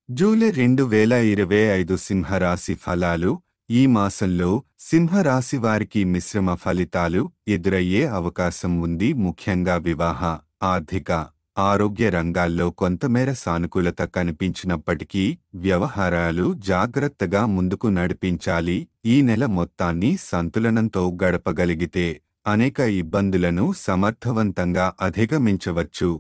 July 2025 సింహరాశి ఫలాలు. ఈ మాసంలో సింహరాశి వారికి మిశ్రమ ఫలితాలు ఎదురయ్యే అవకాశం ఉంది. ముఖ్యంగా వివాహ, ఆర్థిక, ఆరోగ్య రంగాల్లో కొంతమేర సానుకూలత కనిపించినప్పటికీ వ్యవహారాలు జాగ్రత్తగా ముందుకు నడిపించాలి. ఈ నెల మొత్తాన్ని సంతులనంతో గడపగలిగితే అనేక ఇబ్బందులను సమర్థవంతంగా అధిగమించవచ్చు.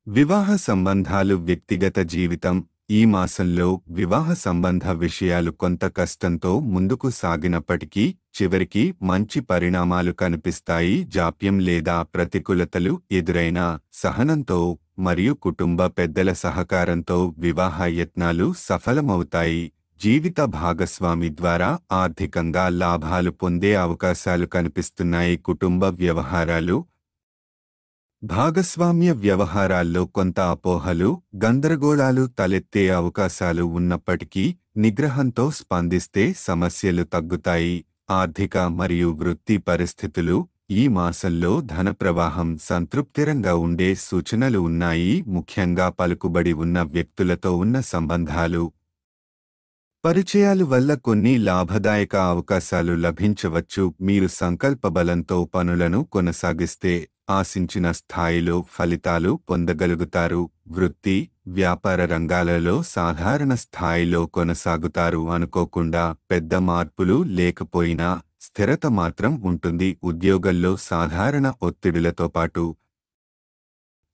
వివాహ సంబంధాలు. వ్యక్తిగత జీవితం. ఈ మాసంలో వివాహ సంబంధ విషయాలు కొంత కష్టంతో ముందుకు సాగినప్పటికీ చివరికి మంచి పరిణామాలు కనిపిస్తాయి. జాప్యం లేదా ప్రతికూలతలు ఎదురైనా సహనంతో మరియు కుటుంబ పెద్దల సహకారంతో వివాహ యత్నాలు సఫలమవుతాయి. జీవిత భాగస్వామి ద్వారా ఆర్థికంగా లాభాలు పొందే అవకాశాలు కనిపిస్తున్నాయి. కుటుంబ వ్యవహారాలు. భాగస్వామ్య వ్యవహారాల్లో కొంత అపోహలు, గందరగోళాలు తలెత్తే అవకాశాలు ఉన్నప్పటికీ నిగ్రహంతో స్పందిస్తే సమస్యలు తగ్గుతాయి. ఆర్థిక మరియు వృత్తి పరిస్థితులు. ఈ మాసంలో ధన ప్రవాహం సంతృప్తికరంగా ఉండే సూచనలు ఉన్నాయి. ముఖ్యంగా పలుకుబడి ఉన్న వ్యక్తులతో ఉన్న సంబంధాలు, పరిచయాలు వల్ల కొన్ని లాభదాయక అవకాశాలు లభించవచ్చు. మీరు సంకల్పబలంతో పనులను కొనసాగిస్తే ఆశించిన స్థాయిలో ఫలితాలు పొందగలుగుతారు. వృత్తి, వ్యాపార రంగాలలో సాధారణ స్థాయిలో కొనసాగుతారు. అనుకోకుండా పెద్ద మార్పులు లేకపోయినా స్థిరత మాత్రం ఉంటుంది. ఉద్యోగంలో సాధారణ ఒత్తిడులతో పాటు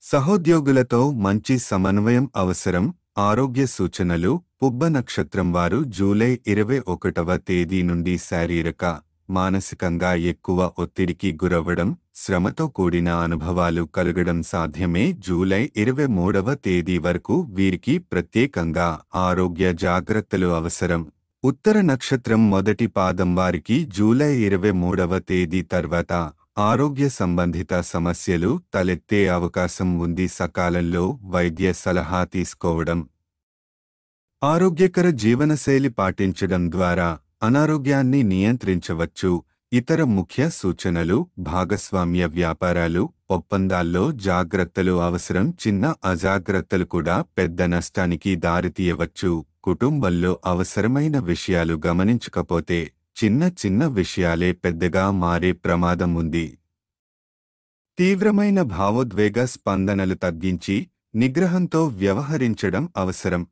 సహోద్యోగులతో మంచి సమన్వయం అవసరం. ఆరోగ్య సూచనలు. పుబ్బ నక్షత్రం వారు జూలై 21వ తేదీ నుండి శారీరక, మానసికంగా ఎక్కువ ఒత్తిడికి గురవ్వడం, శ్రమతో కూడిన అనుభవాలు కలగడం సాధ్యమే. జూలై 23వ తేదీ వరకు వీరికి ప్రత్యేకంగా ఆరోగ్య జాగ్రత్తలు అవసరం. ఉత్తర నక్షత్రం మొదటి పాదం వారికి జూలై 23వ తేదీ తర్వాత ఆరోగ్య సంబంధిత సమస్యలు తలెత్తే అవకాశం ఉంది. సకాలంలో వైద్య సలహా తీసుకోవడం, ఆరోగ్యకర జీవనశైలి పాటించడం ద్వారా అనారోగ్యాన్ని నియంత్రించవచ్చు. ఇతర ముఖ్య సూచనలు. భాగస్వామ్య వ్యాపారాలు. ఒప్పందాల్లో జాగ్రత్తలు అవసరం. చిన్న అజాగ్రత్తలు కూడా పెద్ద నష్టానికి దారితీయవచ్చు. కుటుంబంలో అవసరమైన విషయాలు గమనించకపోతే చిన్న చిన్న విషయాలే పెద్దగా మారే ప్రమాదం ఉంది. తీవ్రమైన భావోద్వేగ స్పందనలు తగ్గించి నిగ్రహంతో వ్యవహరించడం అవసరం.